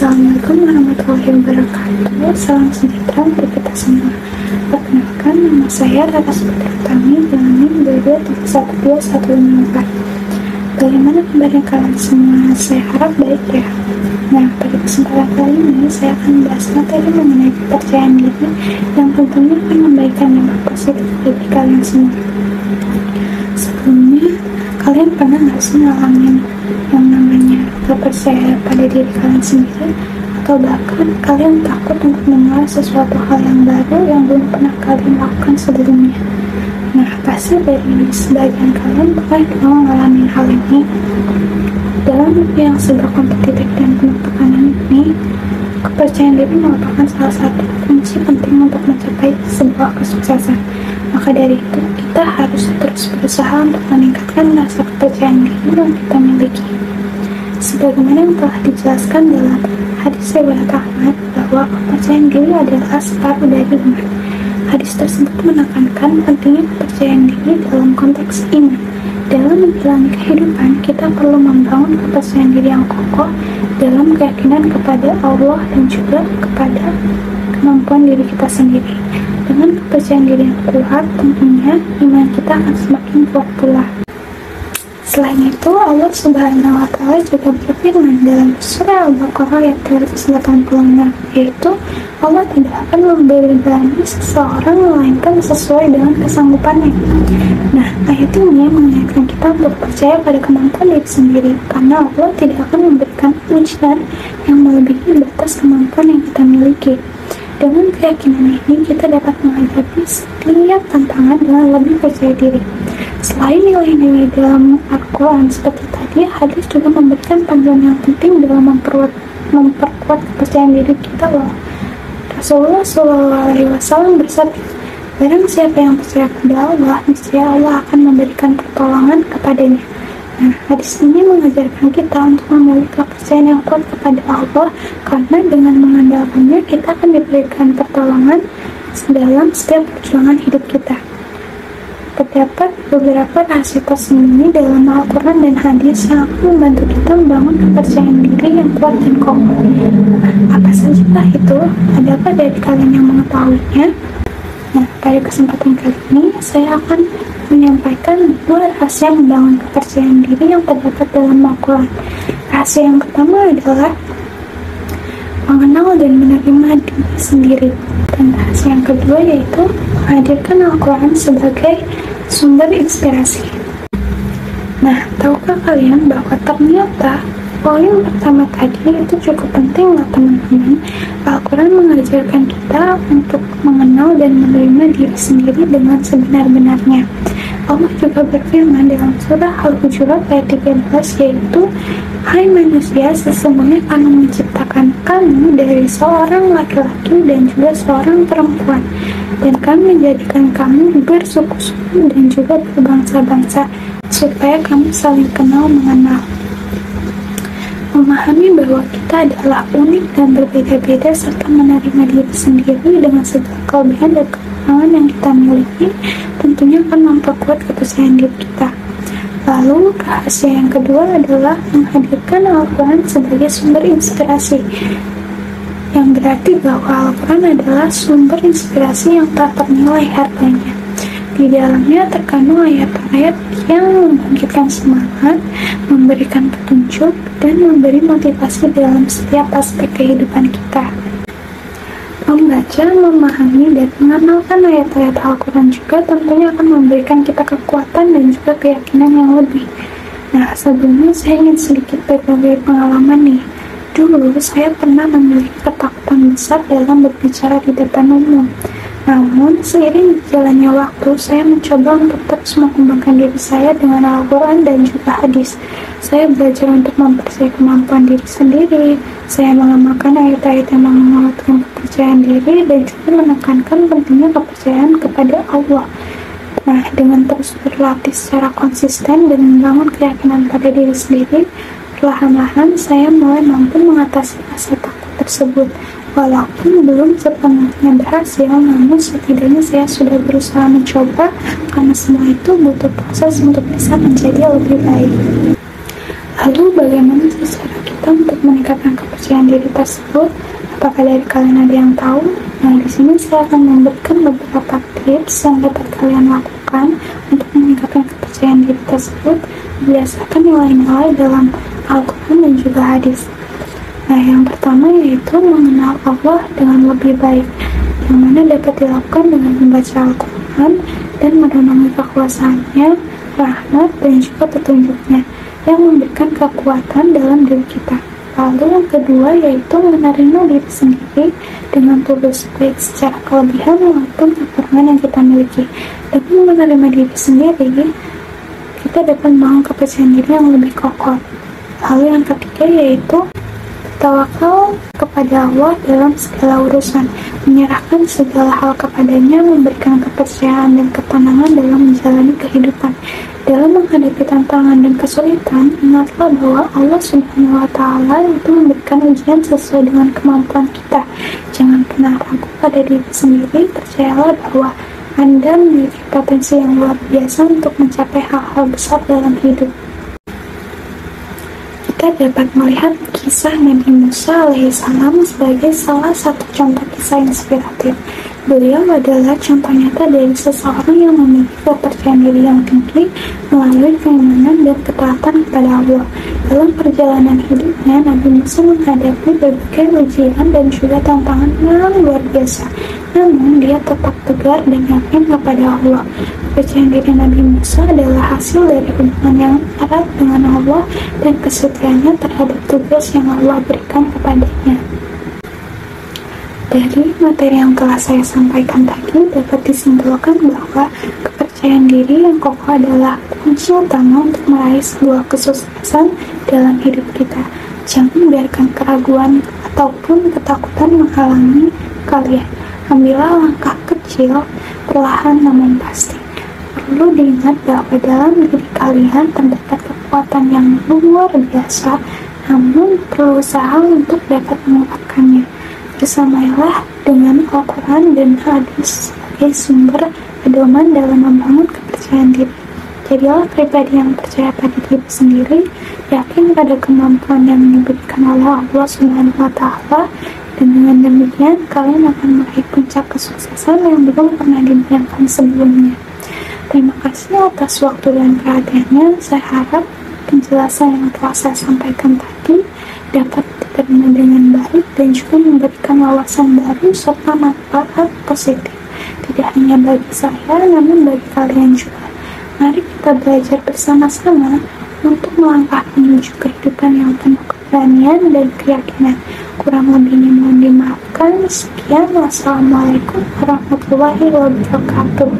Assalamualaikum warahmatullahi wabarakatuh. Salam sejahtera untuk kita semua. Perkenalkan, nama saya Rara Putri Utami dengan NIM 22712154. Bagaimana kabarnya kalian semua? Saya harap baik ya. Nah, pada kesempatan kali ini saya akan membahas materi mengenai kepercayaan diri yang tentunya akan memberikan dampak positif bagi kalian semua. Sebelumnya, kalian pernah nggak sih ngalamin yang namanya gak percaya pada diri kalian sendiri, atau bahkan kalian takut untuk memulai sesuatu hal yang baru yang belum pernah kalian lakukan sebelumnya? Nah, pasti dari sebagian kalian pernah mengalami hal ini. Dalam dunia yang serba kompetitif dan penuh tekanan ini, kepercayaan diri merupakan salah satu kunci penting untuk mencapai sebuah kesuksesan. Maka dari itu, kita harus terus berusaha untuk meningkatkan rasa kepercayaan diri yang kita miliki. Sebagaimana yang telah dijelaskan dalam hadis riwayat Ahmad bahwa kepercayaan diri adalah separuh dari iman. Hadis tersebut menekankan pentingnya kepercayaan diri dalam konteks iman. Dalam menjalani kehidupan, kita perlu membangun kepercayaan diri yang kokoh dalam keyakinan kepada Allah dan juga kepada kemampuan diri kita sendiri. Dengan kepercayaan diri yang kuat, tentunya iman kita akan semakin kuat pula. Selain itu, Allah Subhanahu wa Ta'ala juga berfirman dalam surah Al-Baqarah ayat 386, yaitu Allah tidak akan membebani seseorang melainkan sesuai dengan kesanggupannya. Nah, ayat ini mengingatkan kita untuk percaya pada kemampuan diri sendiri, karena Allah tidak akan memberikan ujian yang melebihi batas kemampuan yang kita miliki. Dengan keyakinan ini, kita dapat menghadapi setiap tantangan dengan lebih percaya diri. Selain nilai-nilai dalam Al-Quran seperti tadi, hadis juga memberikan panduan yang penting dalam memperkuat kepercayaan diri kita loh. Rasulullah SAW bersabda, barang siapa yang percaya kepada Allah, niscaya Allah akan memberikan pertolongan kepadanya. Nah, hadis ini mengajarkan kita untuk memiliki kepercayaan yang kuat kepada Allah, karena dengan mengandalkannya kita akan diberikan pertolongan dalam setiap perjuangan hidup kita. Terdapat beberapa rahasia tersembunyi dalam Al-Quran dan hadis yang akan membantu kita membangun kepercayaan diri yang kuat dan kokoh. Apa sajakah itu? Adakah dari kalian yang mengetahuinya? Nah, pada kesempatan kali ini saya akan menyampaikan dua rahasia membangun kepercayaan diri yang terdapat dalam Al-Quran. Rahasia yang pertama adalah mengenal dan menerima diri sendiri. Dan rahasia yang kedua yaitu menghadirkan Al-Quran sebagai sumber inspirasi. Nah, tahukah kalian bahwa ternyata poin pertama tadi itu cukup penting loh teman-teman. Al-Quran mengajarkan kita untuk mengenal dan menerima diri sendiri dengan sebenar-benarnya. Allah juga berfirman dalam surah Al-Hujurat ayat 13, yaitu, hai manusia, sesungguhnya kami menciptakan kamu dari seorang laki-laki dan juga seorang perempuan, dan kami menjadikan kamu bersuku-suku dan juga berbangsa-bangsa, supaya kamu saling kenal mengenal. Memahami bahwa kita adalah unik dan berbeda-beda serta menerima diri sendiri dengan segala kelebihan dan kekurangan yang kita miliki tentunya akan memperkuat kepercayaan diri kita. Lalu rahasia yang kedua adalah menghadirkan Al-Quran sebagai sumber inspirasi, yang berarti bahwa Al-Quran adalah sumber inspirasi yang tak ternilai harganya. Di dalamnya terkandung ayat-ayat yang membangkitkan semangat, memberikan petunjuk, dan memberi motivasi dalam setiap aspek kehidupan kita. Membaca, memahami, dan mengenalkan ayat-ayat Al-Quran juga tentunya akan memberikan kita kekuatan dan juga keyakinan yang lebih. Nah, sebelumnya saya ingin sedikit berbagi pengalaman nih. Dulu saya pernah memiliki ketakutan besar dalam berbicara di depan umum. Namun, seiring berjalannya waktu, saya mencoba untuk terus mengembangkan diri saya dengan Al-Quran dan juga hadis. Saya belajar untuk mempercayai kemampuan diri sendiri. Saya mengamalkan ayat-ayat yang menguatkan kepercayaan diri dan juga menekankan pentingnya kepercayaan kepada Allah. Nah, dengan terus berlatih secara konsisten dan membangun keyakinan pada diri sendiri, perlahan-lahan saya mulai mampu mengatasi rasa takut tersebut. Walaupun belum sepenuhnya berhasil, namun setidaknya saya sudah berusaha mencoba, karena semua itu butuh proses untuk bisa menjadi lebih baik. Lalu bagaimana sih cara kita kita untuk meningkatkan kepercayaan diri tersebut? Apakah dari kalian ada yang tahu? Nah, di sini saya akan memberikan beberapa tips yang dapat kalian lakukan untuk meningkatkan kepercayaan diri tersebut berdasarkan nilai-nilai dalam Al-Quran dan juga hadis. Nah, yang pertama yaitu mengenal Allah dengan lebih baik, yang mana dapat dilakukan dengan membaca Al-Quran dan merenungi kekuasaannya, rahmat, dan juga petunjuknya yang memberikan kekuatan dalam diri kita. Lalu yang kedua yaitu menerima diri sendiri dengan tulus, baik secara kelebihan maupun kekurangan yang kita miliki. Dengan menerima diri sendiri, kita dapat membangun kepercayaan diri yang lebih kokoh. Lalu yang ketiga yaitu tawakal kepada Allah dalam segala urusan, menyerahkan segala hal kepadanya, memberikan kepercayaan dan ketenangan dalam menjalani kehidupan. Dalam menghadapi tantangan dan kesulitan, ingatlah bahwa Allah Subhanahu wa Ta'ala itu memberikan ujian sesuai dengan kemampuan kita. Jangan pernah ragu pada diri sendiri, percayalah bahwa Anda memiliki potensi yang luar biasa untuk mencapai hal-hal besar dalam hidup. Kita dapat melihat kisah Nabi Musa alaihissalam sebagai salah satu contoh kisah inspiratif. Beliau adalah contoh nyata dari seseorang yang memiliki kepercayaan diri yang tinggi melalui keimanan dan ketaatan kepada Allah. Dalam perjalanan hidupnya, Nabi Musa menghadapi berbagai ujian dan juga tantangan yang luar biasa. Namun, dia tetap tegar dan yakin kepada Allah. Kepercayaan diri Nabi Musa adalah hasil dari hubungan yang erat dengan Allah dan kesetiaannya terhadap tugas yang Allah berikan kepadanya. Dari materi yang telah saya sampaikan tadi, dapat disimpulkan bahwa kepercayaan diri yang kokoh adalah kunci utama untuk meraih sebuah kesuksesan dalam hidup kita. Jangan biarkan keraguan ataupun ketakutan menghalangi kalian. Ambillah langkah kecil, perlahan namun pasti. Perlu diingat bahwa dalam diri kalian terdapat kekuatan yang luar biasa, namun perlu usaha untuk dapat menguatkannya. Bersamailah dengan Al-Quran dan hadis sebagai sumber pedoman dalam membangun kepercayaan diri. Jadilah pribadi yang percaya pada diri sendiri, yakin pada kemampuan yang diberikan oleh Allah Subhanahu wa Ta'ala, dan dengan demikian kalian akan meraih puncak kesuksesan yang belum pernah dibayangkan sebelumnya. Terima kasih atas waktu dan perhatiannya. Saya harap penjelasan yang telah saya sampaikan tadi dapat diterima dengan baik dan juga memberikan wawasan baru serta manfaat positif, tidak hanya bagi saya namun bagi kalian juga. Mari kita belajar bersama-sama untuk melangkah menuju kehidupan yang penuh keberanian dan keyakinan. Kurang lebihnya mohon dimaafkan. Sekian, wassalamualaikum warahmatullahi wabarakatuh.